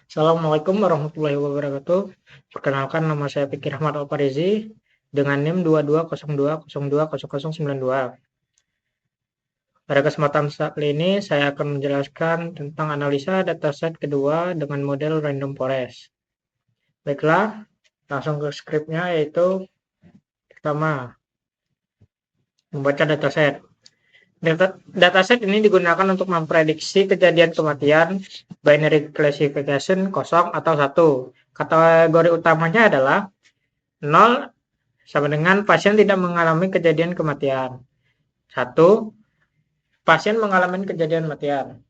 Assalamualaikum warahmatullahi wabarakatuh. Perkenalkan, nama saya Fikri Ahmad Alfarizi dengan NIM 2202020092. Pada kesempatan saat ini saya akan menjelaskan tentang analisa dataset kedua dengan model random forest. Baiklah, langsung ke skripnya, yaitu pertama, membaca dataset. Dataset ini digunakan untuk memprediksi kejadian kematian binary classification kosong atau satu. Kategori utamanya adalah 0 sama dengan pasien tidak mengalami kejadian kematian. 1. Pasien mengalami kejadian kematian.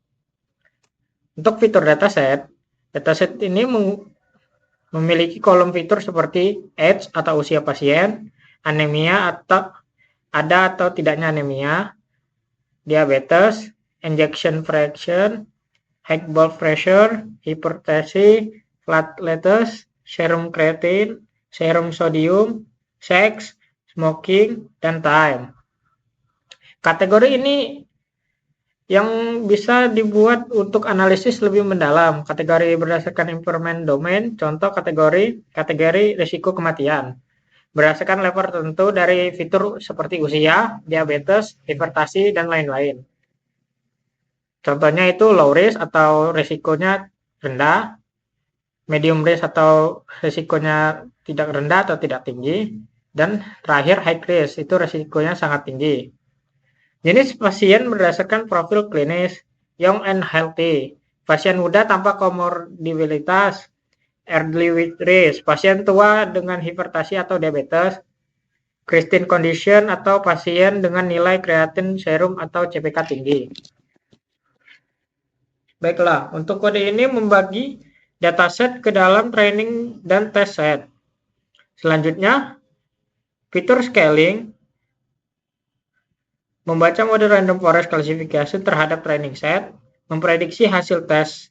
Untuk fitur dataset ini memiliki kolom fitur seperti age atau usia pasien, anemia atau tidaknya anemia, diabetes, injection fraction, high blood pressure, hipertensi, platelets, serum creatine, serum sodium, sex, smoking, dan time. Kategori ini yang bisa dibuat untuk analisis lebih mendalam. Kategori berdasarkan information domain, contoh kategori risiko kematian. Berdasarkan level tertentu dari fitur seperti usia, diabetes, hipertensi, dan lain-lain. Contohnya itu low risk atau risikonya rendah, medium risk atau risikonya tidak rendah atau tidak tinggi, dan terakhir high risk, itu risikonya sangat tinggi. Jenis pasien berdasarkan profil klinis, young and healthy, pasien muda tanpa komorbiditas, elderly with risk, pasien tua dengan hipertensi atau diabetes, Christine condition atau pasien dengan nilai kreatin serum atau CPK tinggi. Baiklah, untuk kode ini membagi dataset ke dalam training dan test set. Selanjutnya, fitur scaling membaca model random forest classification terhadap training set, memprediksi hasil test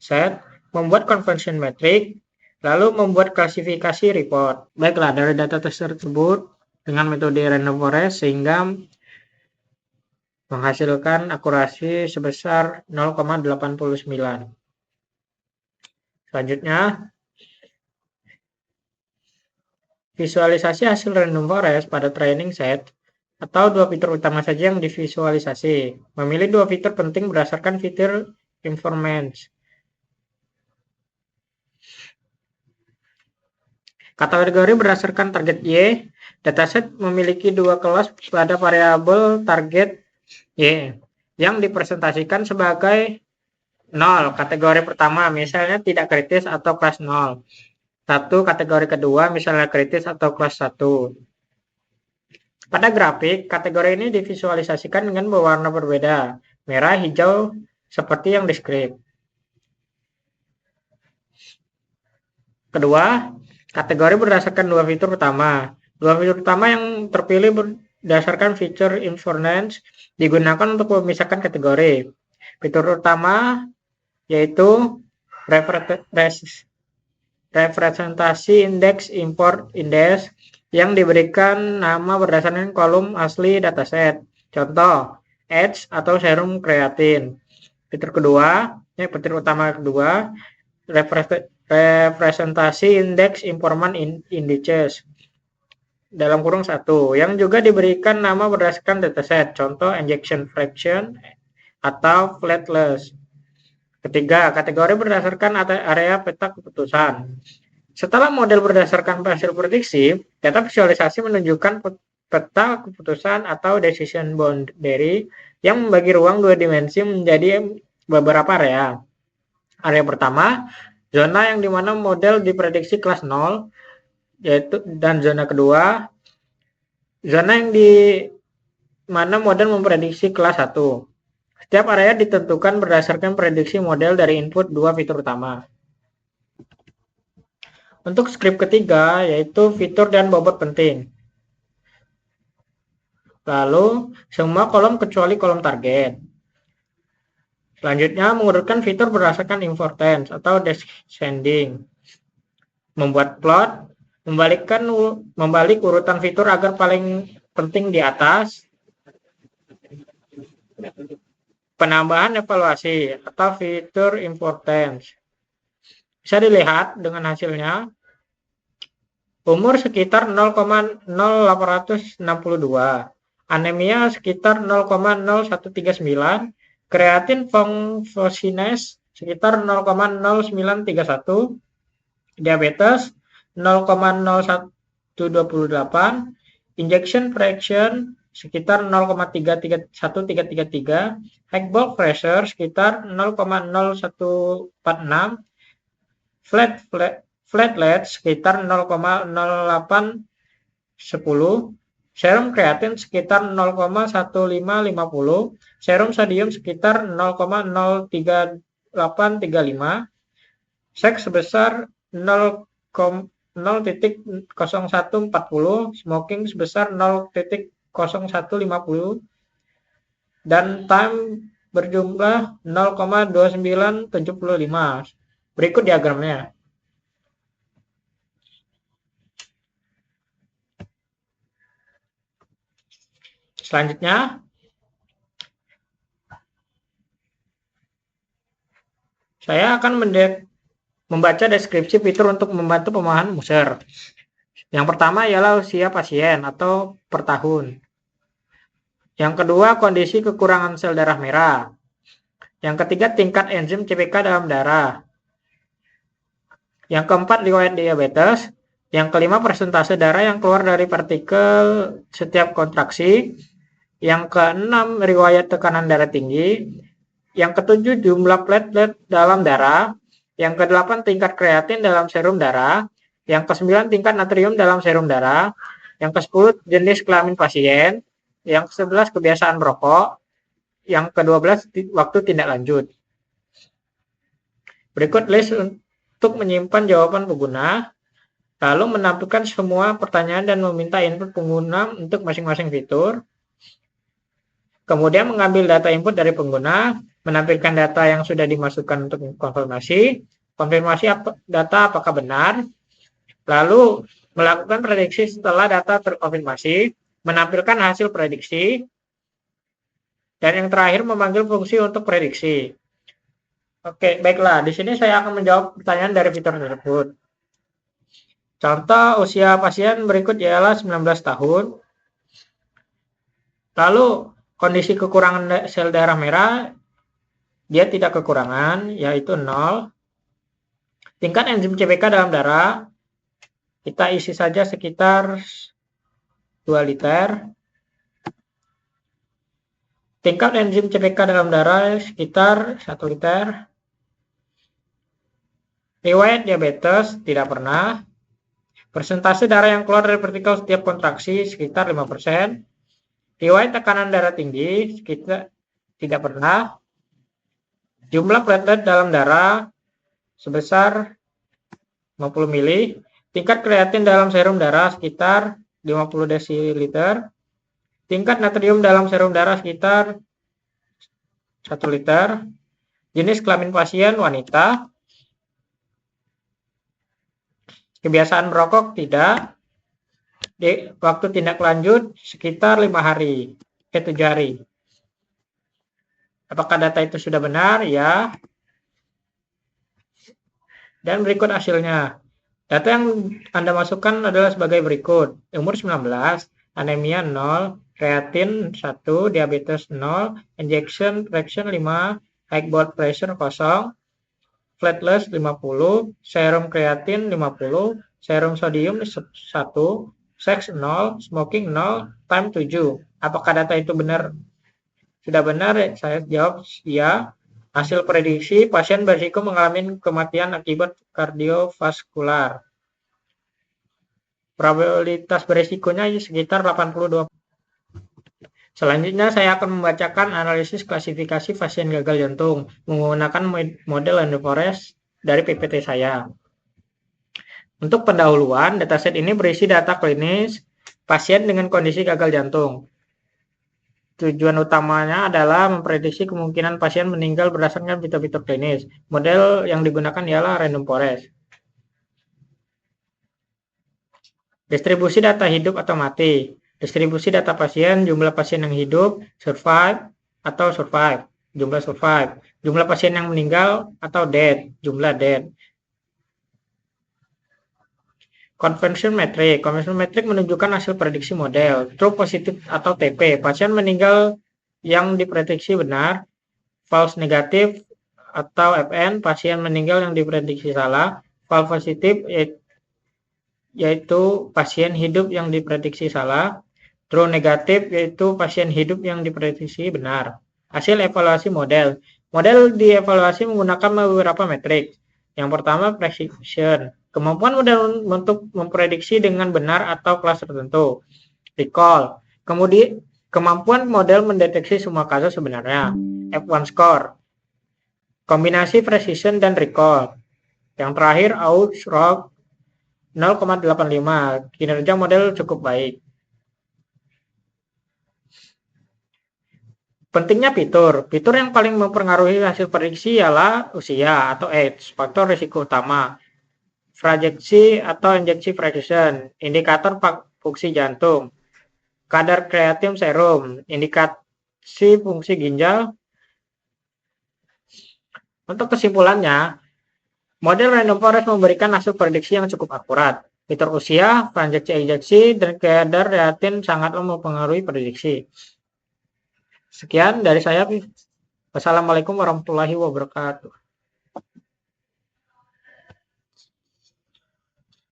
set, membuat conversion metric, lalu membuat klasifikasi report. Baiklah, dari data test tersebut dengan metode random forest sehingga menghasilkan akurasi sebesar 0,89. Selanjutnya, visualisasi hasil random forest pada training set atau dua fitur utama saja yang divisualisasi. Memilih dua fitur penting berdasarkan fitur information. Kategori berdasarkan target Y, dataset memiliki dua kelas pada variabel target Y yang dipresentasikan sebagai 0, kategori pertama misalnya tidak kritis atau kelas 0. 1, kategori kedua misalnya kritis atau kelas 1. Pada grafik, kategori ini divisualisasikan dengan berwarna berbeda, merah, hijau, seperti yang di skrip. Kedua, kategori berdasarkan dua fitur utama. Dua fitur utama yang terpilih berdasarkan fitur information digunakan untuk memisahkan kategori. Fitur utama yaitu representasi indeks import index yang diberikan nama berdasarkan kolom asli dataset. Contoh, age atau serum kreatin. Fitur utama kedua, representasi indeks informan indices dalam kurung 1 yang juga diberikan nama berdasarkan dataset. Contoh, injection fraction atau platelets. Ketiga, kategori berdasarkan area peta keputusan. Setelah model berdasarkan hasil prediksi, data visualisasi menunjukkan peta keputusan atau decision boundary yang membagi ruang dua dimensi menjadi beberapa area. Area pertama, zona yang dimana model diprediksi kelas 0, yaitu, dan zona kedua, zona yang di mana model memprediksi kelas 1. Setiap area ditentukan berdasarkan prediksi model dari input dua fitur utama. Untuk skrip ketiga, yaitu fitur dan bobot penting. Lalu, semua kolom kecuali kolom target. Selanjutnya, mengurutkan fitur berdasarkan importance atau descending. Membuat plot, membalik urutan fitur agar paling penting di atas. Penambahan evaluasi atau fitur importance. Bisa dilihat dengan hasilnya. Umur sekitar 0,0862. Anemia sekitar 0,0139. Kreatin fosfines sekitar 0,0931. Diabetes 0,01228. Injection fraction sekitar 0,331333. High blood pressure sekitar 0,0146. Platelets sekitar 0,0810. Serum kreatin sekitar 0,1550. Serum sodium sekitar 0,03835. Seks sebesar 0,0140, smoking sebesar 0,0150, dan time berjumlah 0,2975. Berikut diagramnya. Selanjutnya, saya akan membaca deskripsi fitur untuk membantu pemahaman user. Yang pertama ialah usia pasien atau per tahun. Yang kedua, kondisi kekurangan sel darah merah. Yang ketiga, tingkat enzim CPK dalam darah. Yang keempat, riwayat diabetes. Yang kelima, persentase darah yang keluar dari partikel setiap kontraksi. Yang keenam, riwayat tekanan darah tinggi. Yang ketujuh, jumlah platelet dalam darah. Yang kedelapan, tingkat kreatin dalam serum darah. Yang kesembilan, tingkat natrium dalam serum darah. Yang kesepuluh, jenis kelamin pasien. Yang kesebelas, kebiasaan merokok. Yang kedua belas, waktu tindak lanjut. Berikut list untuk menyimpan jawaban pengguna, lalu menampilkan semua pertanyaan dan meminta input pengguna untuk masing-masing fitur. Kemudian mengambil data input dari pengguna, menampilkan data yang sudah dimasukkan untuk konfirmasi data apakah benar, lalu melakukan prediksi setelah data terkonfirmasi, menampilkan hasil prediksi, dan yang terakhir memanggil fungsi untuk prediksi. Oke, baiklah. Di sini saya akan menjawab pertanyaan dari fitur tersebut. Contoh usia pasien berikut ialah 19 tahun. Lalu kondisi kekurangan sel darah merah, dia tidak kekurangan, yaitu 0. Tingkat enzim CPK dalam darah, kita isi saja sekitar 2 liter. Tingkat enzim CPK dalam darah sekitar 1 liter. Riwayat diabetes tidak pernah. Persentase darah yang keluar dari partikel setiap kontraksi sekitar 5%. Riwayat tekanan darah tinggi sekitar tidak pernah. Jumlah platelet dalam darah sebesar 50 mili. Tingkat kreatin dalam serum darah sekitar 50 desiliter. Tingkat natrium dalam serum darah sekitar 1 liter. Jenis kelamin pasien wanita. Kebiasaan merokok tidak. Waktu tindak lanjut sekitar 5 hari, 7 hari. Apakah data itu sudah benar? Ya. Dan berikut hasilnya. Data yang Anda masukkan adalah sebagai berikut. Umur 19, anemia 0, kreatin 1, diabetes 0, injection fraction 5, high blood pressure 0, platelets 50, serum kreatin 50, serum sodium 1, seks 0, smoking 0, time 7. Apakah data itu benar? Sudah benar, saya jawab ya. Hasil prediksi, pasien berisiko mengalami kematian akibat kardiovaskular. Probabilitas berisikonya sekitar 82%. Selanjutnya saya akan membacakan analisis klasifikasi pasien gagal jantung menggunakan model Random Forest dari PPT saya. Untuk pendahuluan, dataset ini berisi data klinis pasien dengan kondisi gagal jantung. Tujuan utamanya adalah memprediksi kemungkinan pasien meninggal berdasarkan fitur-fitur klinis. Model yang digunakan ialah Random Forest. Distribusi data hidup atau mati. Distribusi data pasien, jumlah pasien yang hidup, survive atau survive, jumlah survive. Jumlah pasien yang meninggal atau dead, jumlah dead. Conversion metric. Conversion metric menunjukkan hasil prediksi model. True positif atau TP. Pasien meninggal yang diprediksi benar. False negatif atau FN. Pasien meninggal yang diprediksi salah. False positif yaitu pasien hidup yang diprediksi salah. True negatif yaitu pasien hidup yang diprediksi benar. Hasil evaluasi model. Model dievaluasi menggunakan beberapa metrik. Yang pertama, precision. Kemampuan model untuk memprediksi dengan benar atau kelas tertentu. Recall. Kemudian, kemampuan model mendeteksi semua kasus sebenarnya. F1 score. Kombinasi precision dan recall. Yang terakhir, Aus-Rock 0,85. Kinerja model cukup baik. Pentingnya fitur. Fitur yang paling mempengaruhi hasil prediksi ialah usia atau age, faktor risiko utama, frajeksi atau injeksi precision, indikator fungsi jantung, kadar kreatin serum, indikasi fungsi ginjal. Untuk kesimpulannya, model random forest memberikan hasil prediksi yang cukup akurat. Fitur usia, frajeksi injeksi, dan kadar kreatin sangatlah mempengaruhi prediksi. Sekian dari saya. Wassalamualaikum warahmatullahi wabarakatuh.